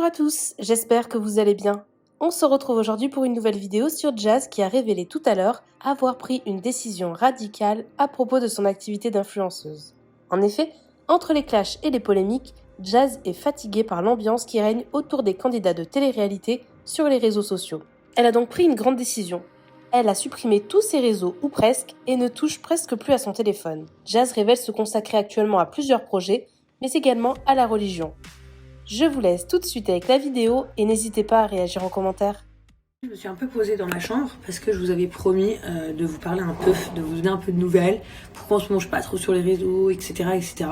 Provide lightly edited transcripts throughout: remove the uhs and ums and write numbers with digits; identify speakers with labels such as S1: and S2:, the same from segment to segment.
S1: à tous, j'espère que vous allez bien. On se retrouve aujourd'hui pour une nouvelle vidéo sur Jazz qui a révélé tout à l'heure avoir pris une décision radicale à propos de son activité d'influenceuse. En effet, entre les clashs et les polémiques, Jazz est fatiguée par l'ambiance qui règne autour des candidats de télé-réalité sur les réseaux sociaux. Elle a donc pris une grande décision. Elle a supprimé tous ses réseaux, ou presque, et ne touche presque plus à son téléphone. Jazz révèle se consacrer actuellement à plusieurs projets, mais également à la religion. Je vous laisse tout de suite avec la vidéo et n'hésitez pas à réagir en commentaire.
S2: Je me suis un peu posée dans ma chambre parce que je vous avais promis de vous parler un peu, de vous donner un peu de nouvelles, pourquoi on se mange pas trop sur les réseaux, etc. etc.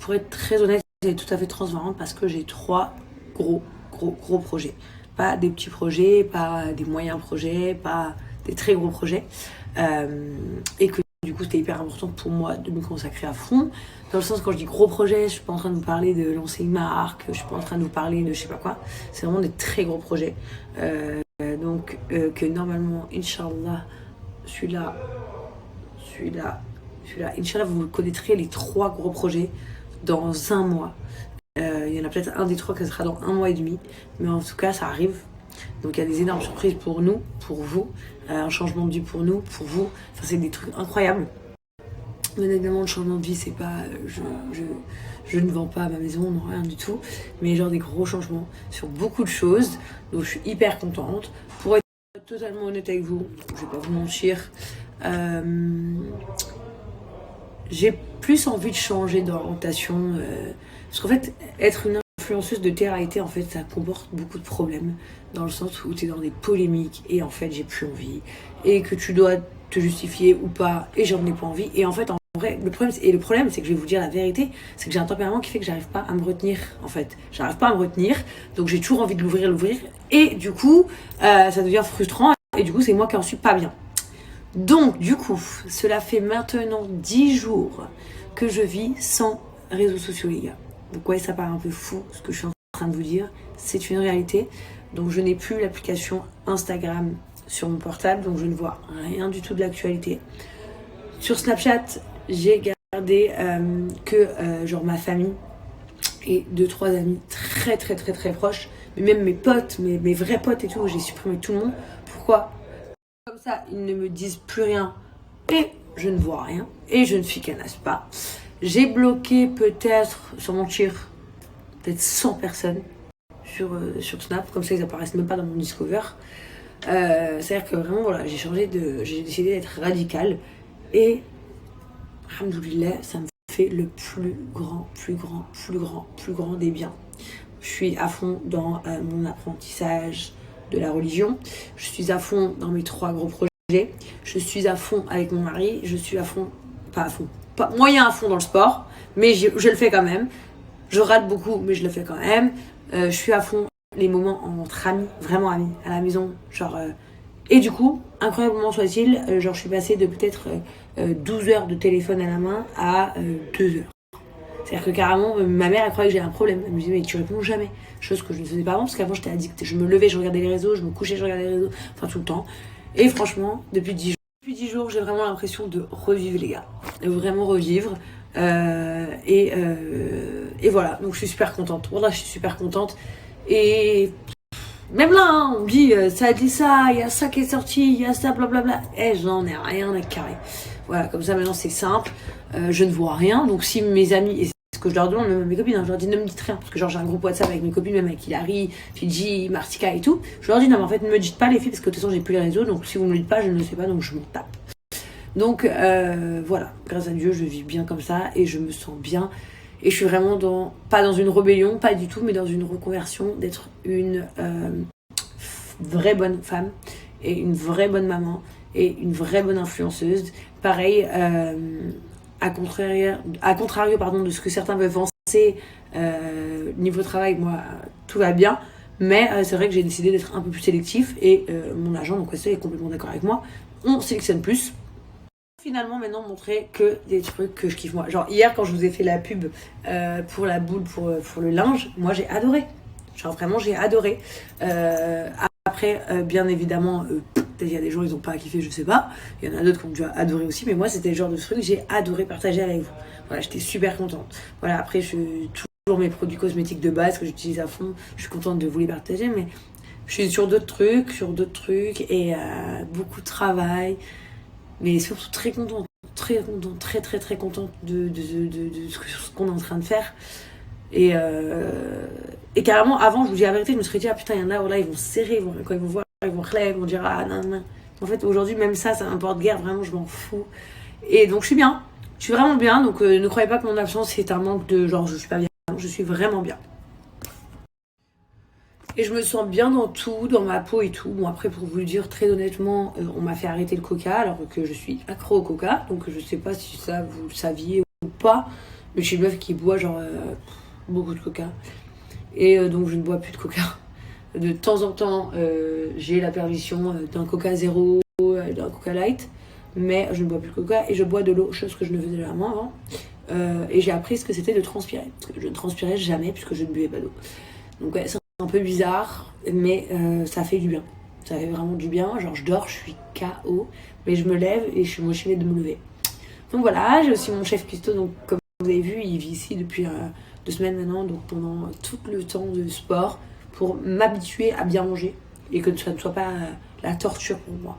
S2: Pour être très honnête et tout à fait transparente, parce que j'ai 3 gros projets. Pas des petits projets, pas des moyens projets, pas des très gros projets. Et que du coup c'était hyper important pour moi de me consacrer à fond. Dans le sens, quand je dis gros projet, je suis pas en train de vous parler de lancer une marque, je suis pas en train de vous parler de je sais pas quoi. C'est vraiment des très gros projets. Donc que normalement, Inch'Allah, celui-là, Inch'Allah, vous connaîtrez les 3 gros projets dans un mois. Il y en a peut-être un des 3 qui sera dans 1 mois et demi, mais en tout cas ça arrive. Donc il y a des énormes surprises pour nous, pour vous, un changement de vie pour nous, pour vous. Enfin, c'est des trucs incroyables. Bien évidemment, le changement de vie, c'est pas je ne vends pas ma maison, non, rien du tout, mais genre des gros changements sur beaucoup de choses. Donc je suis hyper contente. Pour être totalement honnête avec vous, je vais pas vous mentir, j'ai plus envie de changer d'orientation, parce qu'en fait, être une influenceuse de télé-réalité, en fait, ça comporte beaucoup de problèmes, dans le sens où tu es dans des polémiques, et en fait, j'ai plus envie, et que tu dois te justifier ou pas, et j'en ai pas envie, et en fait, en vrai, le problème, c'est que je vais vous dire la vérité, c'est que j'ai un tempérament qui fait que j'arrive pas à me retenir, en fait. J'arrive pas à me retenir, donc j'ai toujours envie de l'ouvrir, et du coup, ça devient frustrant, et du coup, c'est moi qui en suis pas bien. Donc, du coup, cela fait maintenant 10 jours que je vis sans réseaux sociaux, les gars. Donc, ouais, ça paraît un peu fou, ce que je suis en train de vous dire. C'est une réalité. Donc, je n'ai plus l'application Instagram sur mon portable, donc je ne vois rien du tout de l'actualité. Sur Snapchat, j'ai gardé genre ma famille et 2-3 amis très proches. Mais même mes potes, mes vrais potes et tout, j'ai supprimé tout le monde. Pourquoi ? Comme ça, ils ne me disent plus rien et je ne vois rien et je ne ficanasse pas. J'ai bloqué peut-être, sur mon tir, peut-être 100 personnes sur Snap, comme ça ils apparaissent même pas dans mon Discover. C'est-à-dire que vraiment, voilà, j'ai décidé d'être radicale et, alhamdoulilah, ça me fait le plus grand des biens. Je suis à fond dans mon apprentissage de la religion, je suis à fond dans mes 3 gros projets, je suis à fond avec mon mari, je suis à fond, moyen à fond dans le sport, mais je le fais quand même, je rate beaucoup mais je le fais quand même, je suis à fond les moments entre amis, vraiment amis, à la maison, genre, et du coup, incroyablement soit-il, genre je suis passée de peut-être 12 heures de téléphone à la main à 2 heures. C'est-à-dire que carrément, ma mère, elle croyait que j'ai un problème. Elle me disait, mais tu réponds jamais. Chose que je ne faisais pas avant, parce qu'avant, j'étais addicte. Je me levais, je regardais les réseaux, je me couchais, je regardais les réseaux, enfin tout le temps. Et franchement, depuis 10 jours, j'ai vraiment l'impression de revivre, les gars. De vraiment revivre. Et voilà, donc je suis super contente. Voilà, je suis super contente. Et même là, hein, on me dit, ça dit ça, il y a ça qui est sorti, il y a ça, blablabla. J'en ai rien à carrer. Voilà, comme ça, maintenant, c'est simple. Je ne vois rien. Donc, si mes amis... Et ce que je leur demande, même à mes copines, hein, je leur dis ne me dites rien, parce que genre j'ai un groupe WhatsApp avec mes copines, même avec Hilary, Fidji, Martika et tout. Je leur dis non mais en fait ne me dites pas les filles, parce que de toute façon j'ai plus les réseaux, donc si vous me le dites pas, je ne le sais pas, donc je me tape. Donc voilà, grâce à Dieu je vis bien comme ça et je me sens bien. Et je suis vraiment pas dans une rébellion, pas du tout, mais dans une reconversion, d'être une vraie bonne femme et une vraie bonne maman et une vraie bonne influenceuse. Pareil, à contrario de ce que certains peuvent penser, niveau travail, moi, tout va bien. Mais c'est vrai que j'ai décidé d'être un peu plus sélectif et mon agent, donc Wesley, est complètement d'accord avec moi. On sélectionne plus. Finalement, maintenant, montrer que des trucs que je kiffe moi. Genre, hier, quand je vous ai fait la pub pour la boule, pour le linge, moi, j'ai adoré. Genre, vraiment, j'ai adoré. Après, bien évidemment... il y a des gens ils ont pas kiffé, je sais pas. Il y en a d'autres qui ont dû adorer aussi, mais moi c'était le genre de truc que j'ai adoré partager avec vous. Voilà, j'étais super contente. Voilà, après je suis mes produits cosmétiques de base que j'utilise à fond. Je suis contente de vous les partager, mais je suis sur d'autres trucs et beaucoup de travail, mais surtout très contente, très contente de ce qu'on est en train de faire. Et carrément, avant, je vous dis la vérité, je me serais dit, ah putain, il y en a, voilà, ils vont se serrer, quand ils vont voir, ils vont relayer, ils vont dire, ah non, non. En fait, aujourd'hui, même ça m'importe guère, vraiment, je m'en fous. Et donc, je suis bien, je suis vraiment bien, donc ne croyez pas que mon absence, c'est un manque de genre, je suis pas bien, je suis vraiment bien. Et je me sens bien dans tout, dans ma peau et tout. Bon, après, pour vous le dire très honnêtement, on m'a fait arrêter le coca alors que je suis accro au coca. Donc, je sais pas si ça vous le saviez ou pas. Mais je suis une meuf qui boit genre beaucoup de coca. Et donc, je ne bois plus de coca. De temps en temps, j'ai la permission d'un coca zéro, d'un coca light. Mais je ne bois plus de coca et je bois de l'eau, chose que je ne faisais jamais avant. Et j'ai appris ce que c'était de transpirer. Parce que je ne transpirais jamais puisque je ne buvais pas d'eau. Donc, ouais, c'est un peu bizarre, mais ça fait du bien. Ça fait vraiment du bien. Genre, je dors, je suis KO, mais je me lève et je suis motivée de me lever. Donc voilà, j'ai aussi mon chef cuistot. Donc, comme vous avez vu, il vit ici depuis 2 semaines maintenant. Donc, pendant tout le temps de sport, pour m'habituer à bien manger et que ça ne soit pas la torture pour moi.